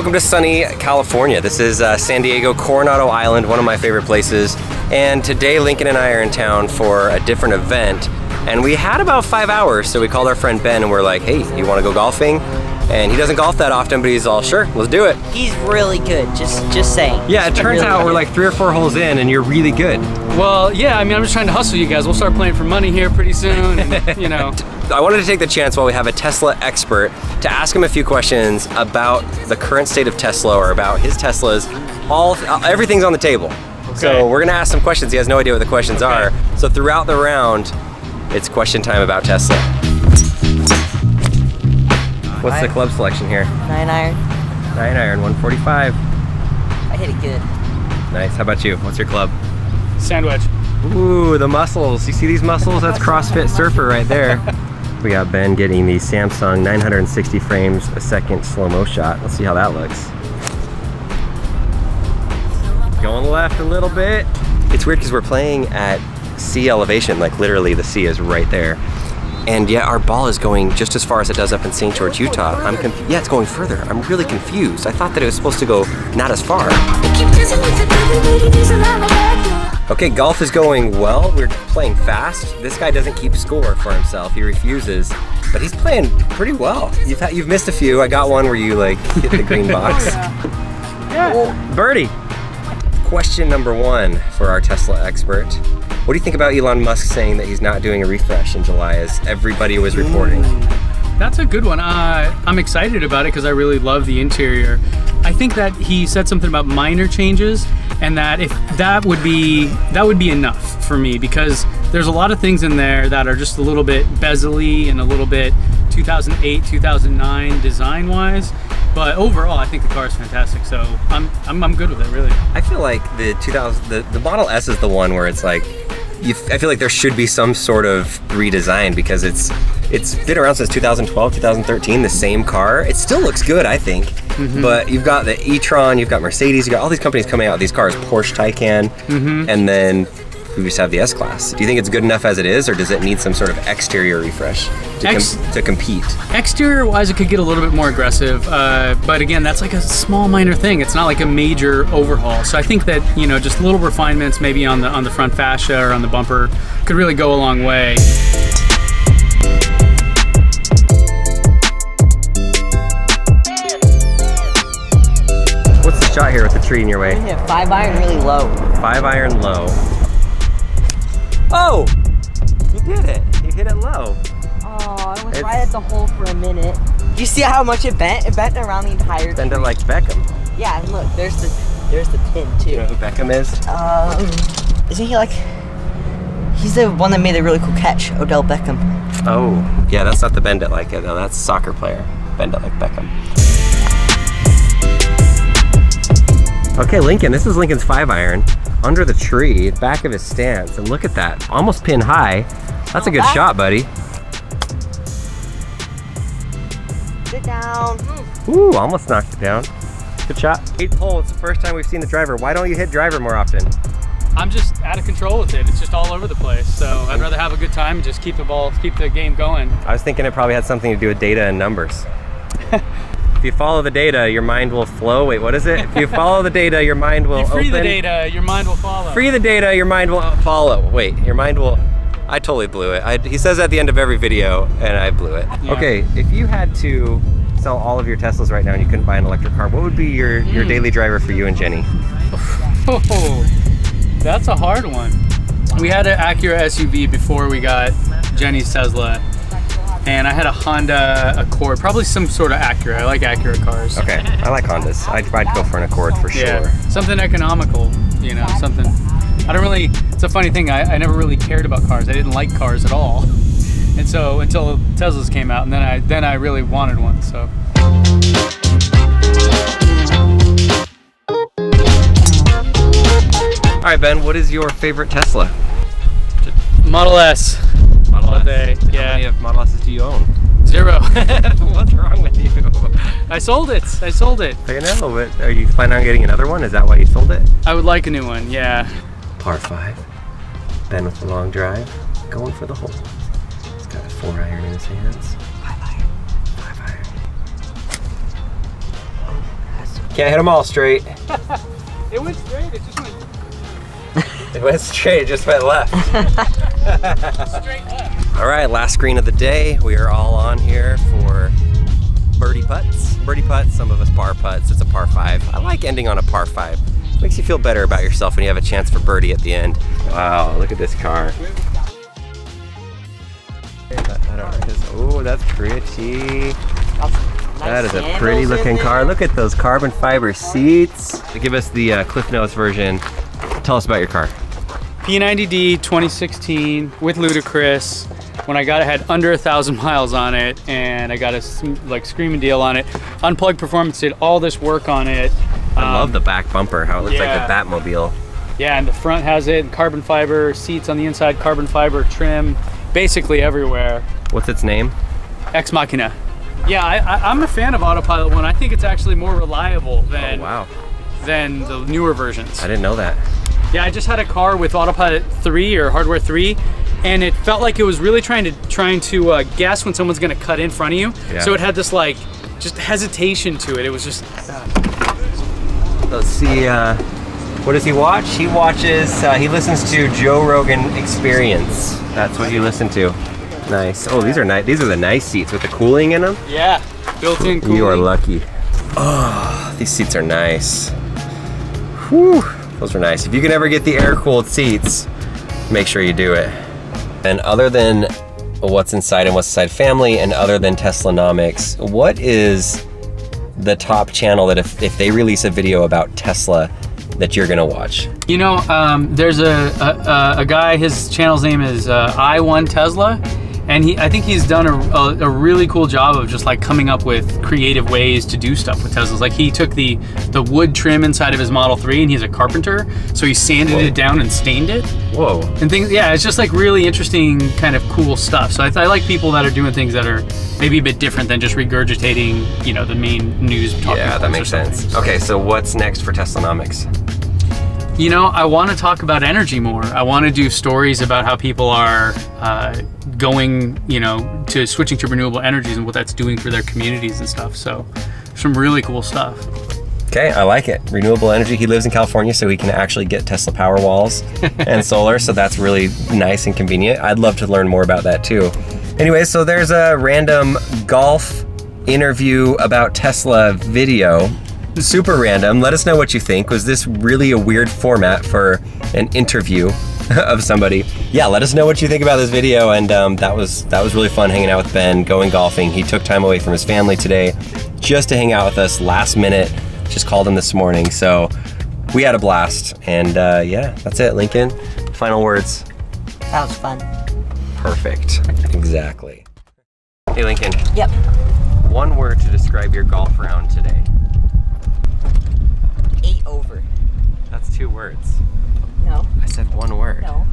Welcome to sunny California. This is San Diego, Coronado Island, one of my favorite places. And today Lincoln and I are in town for a different event. And we had about 5 hours, so we called our friend Ben and we're like, hey, you wanna go golfing? And he doesn't golf that often, but he's all, sure, let's do it. He's really good, just saying. Yeah, it turns out we're like 3 or 4 holes in and you're really good. Well, yeah, I mean, I'm just trying to hustle you guys. We'll start playing for money here pretty soon, and, you know. I wanted to take the chance while we have a Tesla expert to ask him a few questions about the current state of Tesla or about his Teslas. Everything's on the table. Okay. So we're gonna ask some questions. He has no idea what the questions are. So throughout the round, it's question time about Tesla. What's the club selection here? 9 iron. 9 iron, 145. I hit it good. Nice, how about you? What's your club? Sandwich. Ooh, the muscles. You see these muscles? That's CrossFit Surfer right there. We got Ben getting the Samsung 960 frames a second slow-mo shot. Let's see how that looks. Going left a little bit. It's weird because we're playing at sea elevation, like literally the sea is right there. And yet our ball is going just as far as it does up in St. George, Utah. Yeah, it's going further. I'm really confused. I thought that it was supposed to go not as far. Okay, golf is going well. We're playing fast. This guy doesn't keep score for himself. He refuses, but he's playing pretty well. You've missed a few. I got one where you like hit the green box. Yeah. Oh, birdie. Question number 1 for our Tesla expert. What do you think about Elon Musk saying that he's not doing a refresh in July as everybody was reporting? That's a good one. I'm excited about it because I really love the interior. I think that he said something about minor changes, and that if that would be enough for me, because there's a lot of things in there that are just a little bit bezel-y and a little bit 2008, 2009 design-wise. But overall, I think the car is fantastic, so I'm good with it, really. I feel like the Model S is the one where it's like, I feel like there should be some sort of redesign because it's been around since 2012, 2013, the same car. It still looks good, I think. Mm-hmm. But you've got the e-tron, you've got Mercedes, you've got all these companies coming out with these cars, Porsche Taycan, and then we just have the S-Class. Do you think it's good enough as it is, or does it need some sort of exterior refresh to compete? Exterior-wise, it could get a little bit more aggressive, but again, that's like a small minor thing. It's not like a major overhaul. So I think that, you know, just little refinements maybe on the front fascia or on the bumper could really go a long way. What's the shot here with the tree in your way? I'm gonna hit 5 iron really low. 5 iron low. Oh! You did it! You hit it low. Oh, I was right at the hole for a minute. You see how much it bent? It bent around the entire tree. Bent it like Beckham. Yeah, and look, there's the pin too. You know who Beckham is? Isn't he like... He's the one that made a really cool catch, Odell Beckham. Oh, yeah, that's not the bend it like it though. That's a soccer player. Bend it like Beckham. Okay, Lincoln, this is Lincoln's 5 iron. Under the tree, back of his stance, and look at that, almost pin high. That's a good shot, buddy. Sit down. Ooh, almost knocked it down. Good shot. 8th hole, it's the first time we've seen the driver. Why don't you hit driver more often? I'm just out of control with it. It's just all over the place. So I'd rather have a good time and just keep the game going. I was thinking it probably had something to do with data and numbers. If you follow the data, your mind will flow. Wait, what is it? If you follow the data, your mind will open. Free the data, your mind will follow. Free the data, your mind will follow. Wait, your mind will... I totally blew it. He says at the end of every video, and I blew it. Yeah. Okay, if you had to sell all of your Teslas right now and you couldn't buy an electric car, what would be your daily driver for you and Jenny? Oh, that's a hard one. We had an Acura SUV before we got Jenny's Tesla. And I had a Honda Accord, probably some sort of Acura. I like Acura cars. Okay, I like Hondas. I'd go for an Accord for sure. Something economical, you know, something. I don't really, it's a funny thing, I never really cared about cars. I didn't like cars at all. And so, until Teslas came out, and then I really wanted one, so. All right, Ben, what is your favorite Tesla? Model S. Model S. Day. Yeah. How many of Model S's do you own? 0. What's wrong with you? I sold it. I sold it. I know, but are you planning on getting another one? Is that why you sold it? I would like a new one, yeah. Par 5. Ben with the long drive, going for the hole. He's got a 4 iron in his hands. 5 iron. 5 iron. Oh, that's Can't hit them all straight. It went straight, it just went It went straight, it just went left. straight left. All right, last screen of the day. We are all on here for birdie putts. Birdie putts, some of us par putts. It's a par 5. I like ending on a par 5. Makes you feel better about yourself when you have a chance for birdie at the end. Wow, look at this car. Oh, that's pretty. That is a pretty looking car. Look at those carbon fiber seats. Give us the Cliff Notes version. Tell us about your car. P90D 2016 with Ludacris. When I got it, had under 1,000 miles on it, and I got a screaming deal on it. Unplugged Performance did all this work on it. I love the back bumper, how it looks like the Batmobile. Yeah, and the front has it, carbon fiber seats on the inside, carbon fiber trim, basically everywhere. What's its name? Ex Machina. Yeah, I'm a fan of Autopilot 1. I think it's actually more reliable than, than the newer versions. I didn't know that. Yeah, I just had a car with Autopilot 3 or Hardware 3, and it felt like it was really trying to guess when someone's gonna cut in front of you. Yeah. So it had this like, just hesitation to it. It was just... Let's see, what does he watch? He watches, he listens to Joe Rogan Experience. That's what you listen to. Nice. Oh, these are nice. These are the nice seats with the cooling in them. Yeah, built-in cooling. You are lucky. Oh, these seats are nice. Whew, those are nice. If you can ever get the air-cooled seats, make sure you do it. And other than What's Inside and What's Inside Family, and other than Teslanomics, what is the top channel that if they release a video about Tesla that you're gonna watch? You know, there's a guy, his channel's name is I1 Tesla, and I think he's done a really cool job of just like coming up with creative ways to do stuff with Teslas. Like he took the wood trim inside of his Model 3, and he's a carpenter, so he sanded it down and stained it. Whoa. And things, yeah, it's just like really interesting kind of cool stuff. So I like people that are doing things that are maybe a bit different than just regurgitating, you know, the main news talking points. Yeah, that makes sense. Okay, so what's next for Teslanomics? You know, I want to talk about energy more. I want to do stories about how people are going, you know, to switching to renewable energies and what that's doing for their communities and stuff. So some really cool stuff. Okay, I like it. Renewable energy. He lives in California, so he can actually get Tesla power walls and solar, so that's really nice and convenient. I'd love to learn more about that too. Anyway, so there's a random golf interview about Tesla video. Super random. Let us know what you think. Was this really a weird format for an interview of somebody? Yeah, let us know what you think about this video. And that was really fun hanging out with Ben, going golfing. He took time away from his family today just to hang out with us last minute. Just called him this morning, so we had a blast. And yeah, that's it. Lincoln, final words. That was fun. Perfect. Exactly. Hey Lincoln. Yep. One word to describe your golf round today. 8 over. That's 2 words. No. I said 1 word. No.